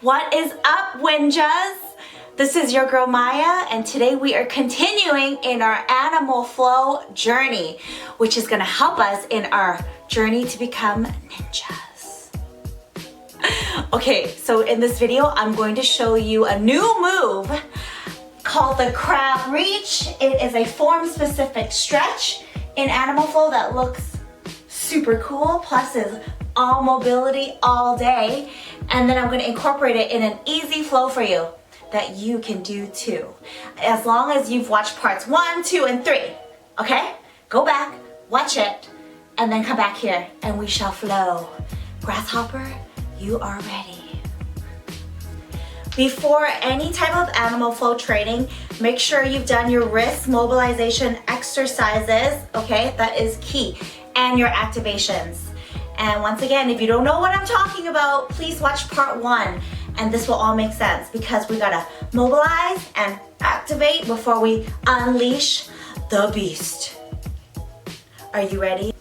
What is up, Winjas? This is your girl Maya, and today we are continuing in our animal flow journey, which is going to help us in our journey to become ninjas. Okay, so in this video, I'm going to show you a new move called the crab reach. It is a form-specific stretch in animal flow that looks super cool, plus is all mobility all day. And then I'm going to incorporate it in an easy flow for you that you can do too. As long as you've watched parts 1, 2, and 3. Okay? Go back, watch it, and then come back here and we shall flow. Grasshopper, you are ready. Before any type of animal flow training, make sure you've done your wrist mobilization exercises, okay? That is key. And your activations. And once again, if you don't know what I'm talking about, please watch part 1. And this will all make sense because we gotta mobilize and activate before we unleash the beast. Are you ready?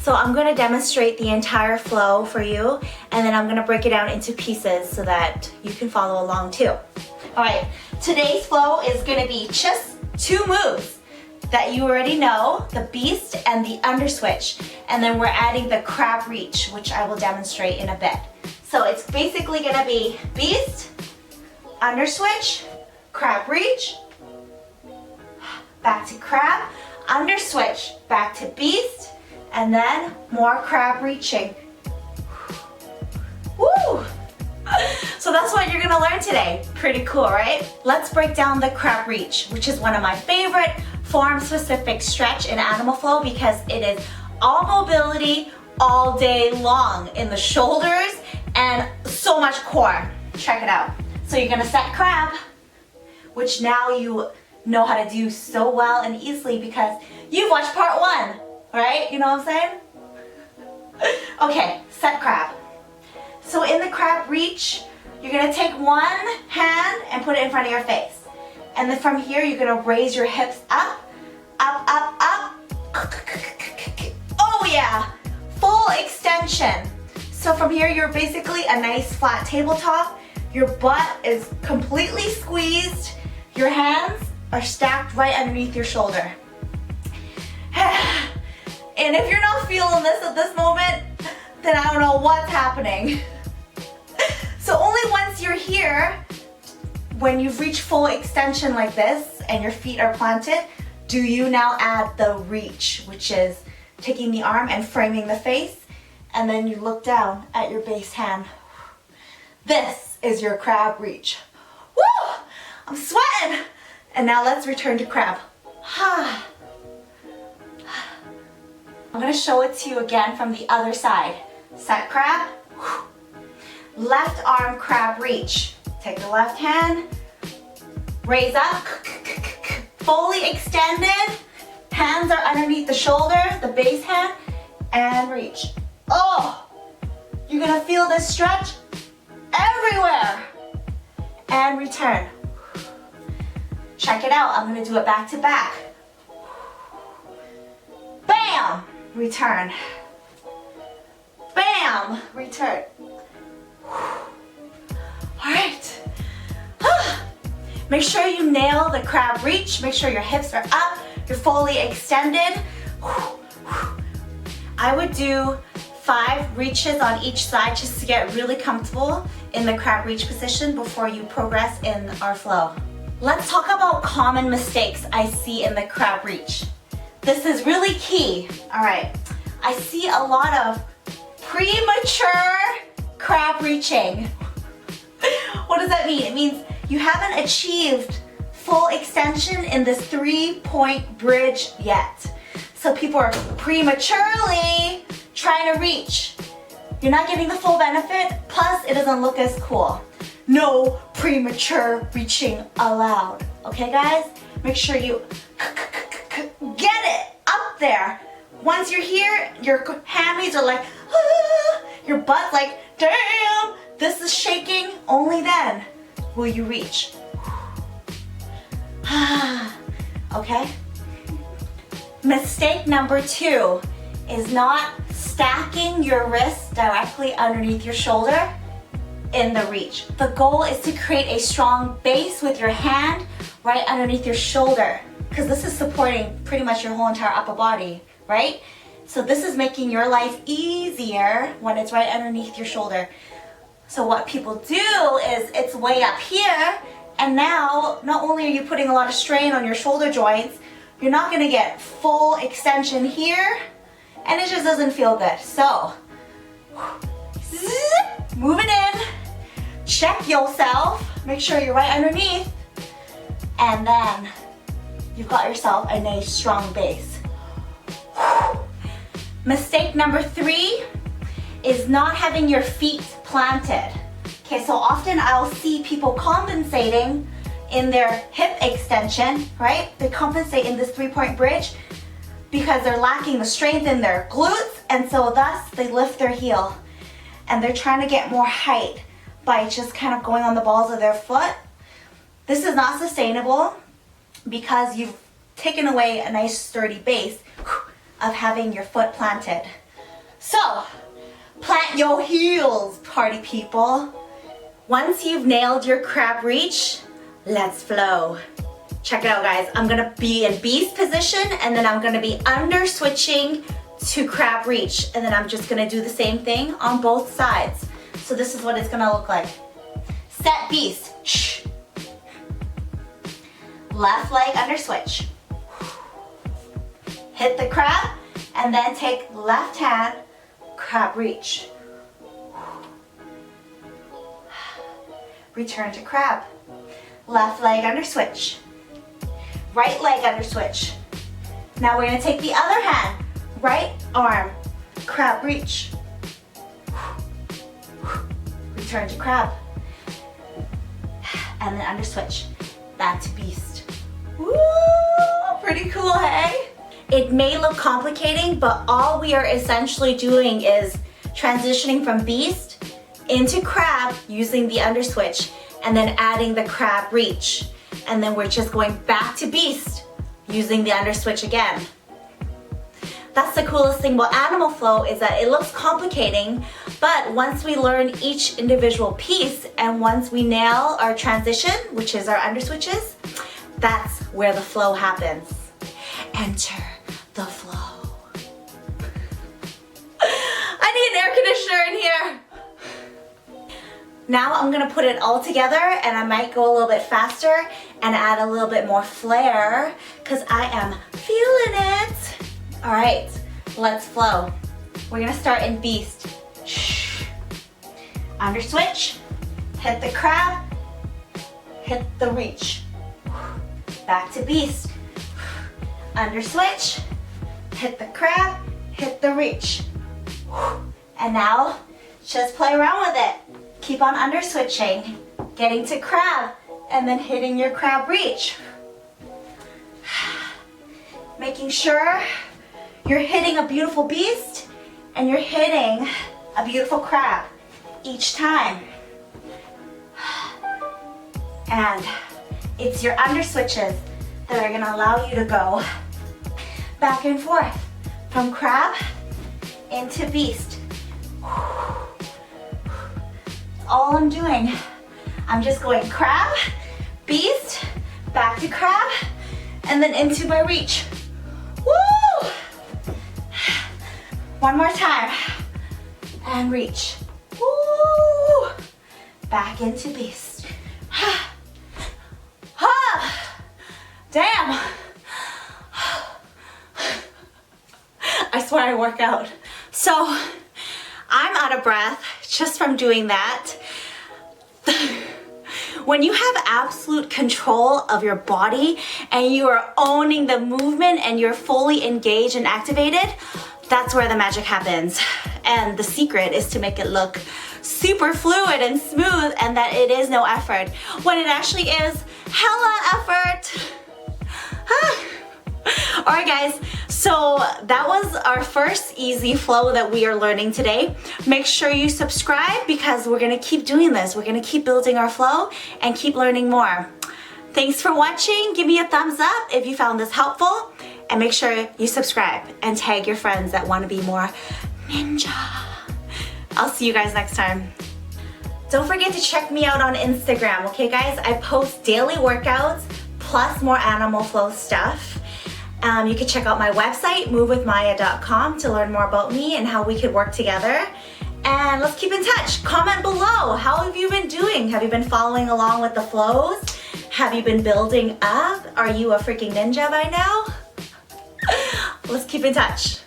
So I'm gonna demonstrate the entire flow for you, and then I'm gonna break it down into pieces so that you can follow along too. All right, today's flow is gonna be just 2 moves that you already know, the beast and the underswitch. And then we're adding the crab reach, which I will demonstrate in a bit. So it's basically gonna be beast, underswitch, crab reach, back to crab, underswitch, back to beast, and then more crab reaching. Woo! So that's what you're gonna learn today. Pretty cool, right? Let's break down the crab reach, which is one of my favorite form-specific stretch in animal flow because it is all mobility all day long in the shoulders and so much core. Check it out. So you're gonna set crab, which now you know how to do so well and easily because you've watched part 1, right? You know what I'm saying? Okay, set crab. So in the crab reach, you're gonna take one hand and put it in front of your face. And then from here, you're gonna raise your hips up, up, up, up. Oh yeah, full extension. So from here, you're basically a nice flat tabletop. Your butt is completely squeezed. Your hands are stacked right underneath your shoulder. And if you're not feeling this at this moment, then I don't know what's happening. So only once you're here, when you've reached full extension like this and your feet are planted, do you now add the reach, which is taking the arm and framing the face, and then you look down at your base hand. This is your crab reach. Woo! I'm sweating! And now let's return to crab. I'm gonna show it to you again from the other side. Set crab. Left arm crab reach. Take the left hand, raise up, fully extended. Hands are underneath the shoulder, the base hand, and reach. Oh, you're gonna feel this stretch everywhere. And return. Check it out, I'm gonna do it back to back. Bam, return. Bam, return. All right. Make sure you nail the crab reach. Make sure your hips are up. You're fully extended. I would do 5 reaches on each side just to get really comfortable in the crab reach position before you progress in our flow. Let's talk about common mistakes I see in the crab reach. This is really key. All right. I see a lot of premature crab reaching. What does that mean? It means you haven't achieved full extension in this 3-point bridge yet. So people are prematurely trying to reach. You're not getting the full benefit, plus it doesn't look as cool. No premature reaching allowed. Okay guys? Make sure you get it up there. Once you're here, your hammies are like, ah, your butt's like, damn, this is shaking. Only then will you reach. Okay? Mistake number 2 is not stacking your wrists directly underneath your shoulder. in the reach. The goal is to create a strong base with your hand right underneath your shoulder, because this is supporting pretty much your whole entire upper body, right? So this is making your life easier when it's right underneath your shoulder. So what people do is it's way up here, and now not only are you putting a lot of strain on your shoulder joints, you're not gonna get full extension here, and it just doesn't feel good. So, move it in, check yourself, make sure you're right underneath, and then you've got yourself a nice strong base. Mistake number 3 is not having your feet planted. Okay, so often I'll see people compensating in their hip extension, right? They compensate in this 3-point bridge because they're lacking the strength in their glutes, and so thus they lift their heel. And they're trying to get more height by just kind of going on the balls of their foot. This is not sustainable because you've taken away a nice sturdy base of having your foot planted. So, plant your heels, party people. Once you've nailed your crab reach, let's flow. Check it out, guys. I'm gonna be in beast position, and then I'm gonna be under switching to crab reach, and then I'm just gonna do the same thing on both sides. So this is what it's gonna look like. Set beast. Shh. Left leg under switch. Hit the crab, and then take left hand, crab reach. Return to crab. Left leg under switch. Right leg under switch. Now we're gonna take the other hand, right arm, crab reach. Return to crab. And then under switch, back to beast. Woo, pretty cool, hey? It may look complicating, but all we are essentially doing is transitioning from beast into crab using the under switch, and then adding the crab reach. And then we're just going back to beast using the under switch again. That's the coolest thing about animal flow, is that it looks complicating, but once we learn each individual piece and once we nail our transition, which is our under switches, that's where the flow happens. Enter the flow. I need an air conditioner in here. Now I'm gonna put it all together, and I might go a little bit faster and add a little bit more flair because I am feeling it. All right, let's flow. We're gonna start in beast. Shh. Under switch, hit the crab, hit the reach. Back to beast. Under switch, hit the crab, hit the reach. And now just play around with it. Keep on under switching, getting to crab, and then hitting your crab reach. Making sure you're hitting a beautiful beast and you're hitting a beautiful crab each time. And it's your under switches that are gonna allow you to go back and forth from crab into beast. All I'm doing, I'm just going crab, beast, back to crab, and then into my reach. Woo! One more time, and reach. Woo! Back into beast. Damn! I swear I work out. So, I'm out of breath just from doing that. When you have absolute control of your body and you are owning the movement and you're fully engaged and activated, that's where the magic happens. And the secret is to make it look super fluid and smooth, and that it is no effort, when it actually is hella effort. All right, guys, so that was our first easy flow that we are learning today. Make sure you subscribe because we're gonna keep doing this. We're gonna keep building our flow and keep learning more. Thanks for watching. Give me a thumbs up if you found this helpful, and make sure you subscribe and tag your friends that want to be more ninja. I'll see you guys next time. Don't forget to check me out on Instagram, okay guys? I post daily workouts plus more animal flow stuff. You can check out my website, movewithmaya.com, to learn more about me and how we could work together. And let's keep in touch. Comment below. How have you been doing? Have you been following along with the flows? Have you been building up? Are you a freaking ninja by now? Let's keep in touch.